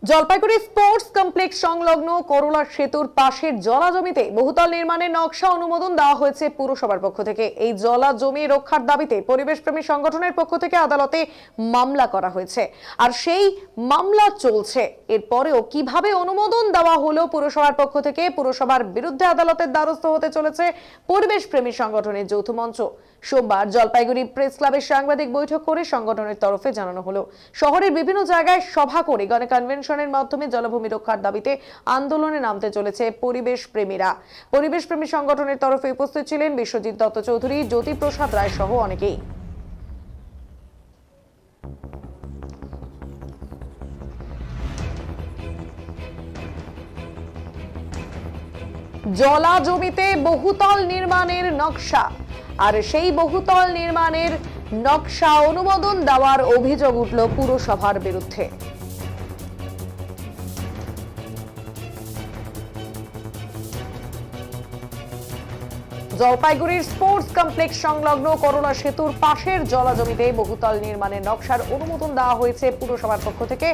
Jalpaiguri sports complex সংলগ্ন করোলা সেতুর পাশের জলা জমিতে বহুতল নির্মাণের নকশা অনুমোদন দেওয়া হয়েছে পুরসভার পক্ষ থেকে। এই জলা জমি রক্ষার দাবিতে পরিবেশপ্রেমী সংগঠনের পক্ষ থেকে আদালতে মামলা করা হয়েছে, আর সেই মামলা চলছে। এরপরেও কিভাবে অনুমোদন দেওয়া হলো পুরসভার পক্ষ থেকে, পুরসভার বিরুদ্ধে আদালতের দ্বারস্থ হতে চলেছে পরিবেশপ্রেমী সংগঠনের যৌথ মঞ্চ। সোমবার জলপাইগুড়ি প্রেস ক্লাবের সাংবাদিক বৈঠক করে সংগঠনের তরফে জানানো হলো, শহরের বিভিন্ন জায়গায় সভা করে গণকনভেনশনের মাধ্যমে জলভূমি রক্ষার দাবিতে আন্দোলনে নামতে চলেছে পরিবেশ প্রেমীরা। পরিবেশ প্রেমী সংগঠনের তরফে উপস্থিত ছিলেন বিশ্বজিৎ দত্ত চৌধুরী, জ্যোতিপ্রসাদ রায় সহ অনেকেই। জলা জমিতে বহুতল নির্মাণের নকশা, আর সেই বহুতল নির্মাণের নকশা অনুমোদন দেওয়ার অভিযোগ উঠল পুরসভার বিরুদ্ধে। জলপাইগুড়ির স্পোর্টস কমপ্লেক্স সংলগ্ন করোলা সেতুর পাশের জলা জমিতে বহুতল নির্মাণের নকশার অনুমোদন দেওয়া হয়েছে পুরসভার পক্ষ থেকে।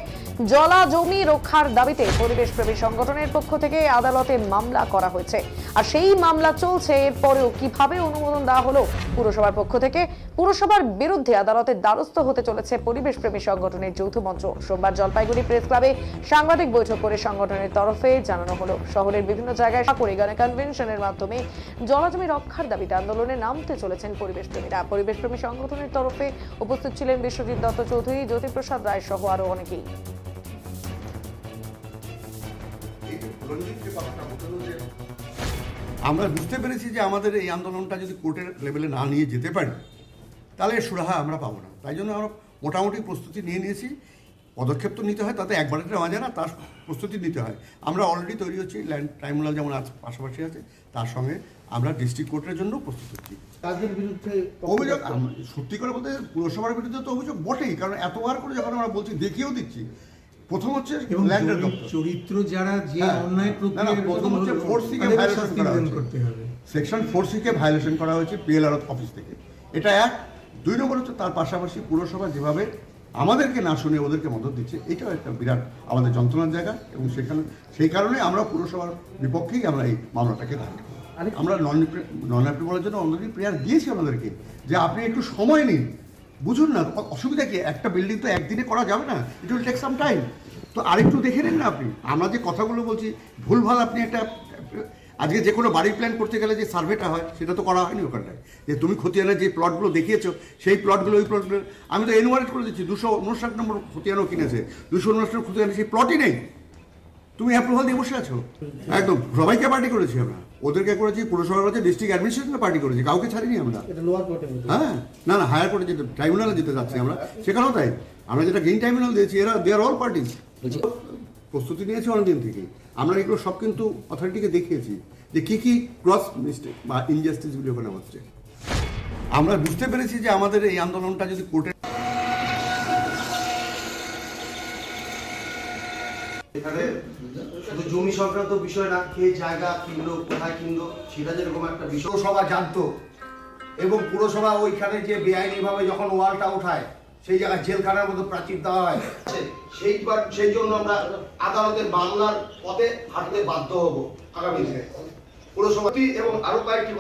জলা জমি রক্ষার দাবিতে পরিবেশ প্রেমী সংগঠনের পক্ষ থেকে আদালতে মামলা করা হয়েছে, আর সেই মামলা চলছে। এরপরেও কিভাবে অনুমোদন দেওয়া হলো পুরসভার পক্ষ থেকে, পুরসভার বিরুদ্ধে আদালতের দ্বারস্থ হতে চলেছে পরিবেশ প্রেমী সংগঠনের যৌথ মঞ্চ। সোমবার জলপাইগুড়ি প্রেস ক্লাবে সাংবাদিক বৈঠক করে সংগঠনের তরফে জানানো হলো, শহরের বিভিন্ন জায়গায় করে গণকনভেনশনের মাধ্যমে জলা জমি রক্ষার দাবিতে আন্দোলনে নামতে চলেছেন পরিবেশ প্রেমীরা। পরিবেশ প্রেমী সংগঠনের তরফে উপস্থিত ছিলেন বিশ্বজিৎ দত্ত চৌধুরী, জ্যোতিপ্রসাদ রায় সহ আরো অনেকেই। আমরা বুঝতে পেরেছি যে আমাদের এই আন্দোলনটা যদি কোর্টের লেভেলে না নিয়ে যেতে পারি তাহলে সুরাহা আমরা পাবো না। তাই জন্য আমরা মোটামুটি প্রস্তুতি নিয়ে নিয়েছি। পদক্ষেপ তো নিতে হয়, তাতে একবারে নেওয়া যায় না, তার প্রস্তুতি নিতে হয়। আমরা অলরেডি তৈরি হচ্ছি, ল্যান্ড ট্রাইব্যুনাল যেমন পাশাপাশি আছে, তার সঙ্গে আমরা ডিস্ট্রিক্ট কোর্টের জন্য প্রস্তুত হচ্ছি। তাদের বিরুদ্ধে অভিযোগ সত্যি করে বলতে পুরসভার বিরুদ্ধে তো অভিযোগ বটেই, কারণ এতবার করে যখন আমরা বলছি, দেখিয়েও দিচ্ছি। প্রথম হচ্ছে ল্যান্ডের চরিত্র যারা যে অন্যায় প্রথম হচ্ছে 4C কে ভায়োলেশন করা হয়েছে, সেকশন 4C কে ভায়োলেশন করা হয়েছে পিএলআর অফিস থেকে। এটা এক। 2 নম্বর হচ্ছে তার পাশাপাশি পুরসভা যেভাবে আমাদেরকে না শুনে ওদেরকে মদত দিচ্ছে, এটাও একটা বিরাট আমাদের যন্ত্রণার জায়গা, এবং সেই কারণে আমরা পুরসভার বিপক্ষেই আমরা এই মামলাটাকে দাঁড় করি। আমরা নন অ্যাপ্লিকেবলের জন্য অলরেডি প্রেয়ার দিয়েছি আমাদেরকে, যে আপনি একটু সময় নিন, বুঝুন না অসুবিধা কি। একটা বিল্ডিং তো একদিনে করা যাবে না, it will take some time. তো আরেকটু দেখে নিন না আপনি। আমরা যে কথাগুলো বলছি ভুলভাল, আপনি একটা আজকে যে কোনো বাড়ির প্ল্যান করতে গেলে যে সার্ভেটা হয় সেটা তো করা হয়নি ওখানটায়। যে তুমি খতিয়ানের যে প্লটগুলো দেখিয়েছো, সেই প্লটগুলো ওই প্লটগুলো আমি তো এনুমারেট করে দিচ্ছি। 259 নম্বর খতিয়ানও কিনেছে, 259 খতিয়ানে সেই প্লটই নেই। তুমি অ্যাপ্রুভাল দিয়ে বসে আছো। একদম সবাইকে পার্টি করেছি আমরা, ওদেরকে করেছি, পুরসভা করেছি, ডিস্ট্রিক্ট অ্যাডমিনিস্ট্রেশনকে পার্টি করেছি, কাউকে ছাড়িনি আমরা। হ্যাঁ, না না, হায়ার কোর্টে যেতে, ট্রাইব্যুনালে যেতে যাচ্ছি আমরা, সেখানেও তাই। আমরা যেটা গ্রিন ট্রাইব্যুনাল দিয়েছি, এরা দে আর অল পার্টিজ। প্রস্তুতি নিয়েছি অনেকদিন থেকে আমরা, এগুলো সব কিন্তু অথরিটিকে দেখিয়েছি যে কী কী ক্রস মিস্টেক বা ইনজাস্টিসগুলি ওখানে হচ্ছে। আমরা বুঝতে পেরেছি যে আমাদের এই আন্দোলনটা যদি কোর্টে এখানে শুধু জমি সংক্রান্ত বিষয় না, কে জায়গা কিনলো, কোথায় কিনলো, সেটা যেরকম একটা বিষয় সভা জানতো, এবং পুরসভা ওইখানে যে বেআইনিভাবে যখন ওয়ালটা ওঠায়, সেই জায়গায় জেলখানার মতো প্রাচীর দেওয়া হয়, সেই জন্য আমরা আদালতের মামলার পথে হাঁটতে বাধ্য হব আগামী দিনে। পুরসভা এবং আরো কয়েকটি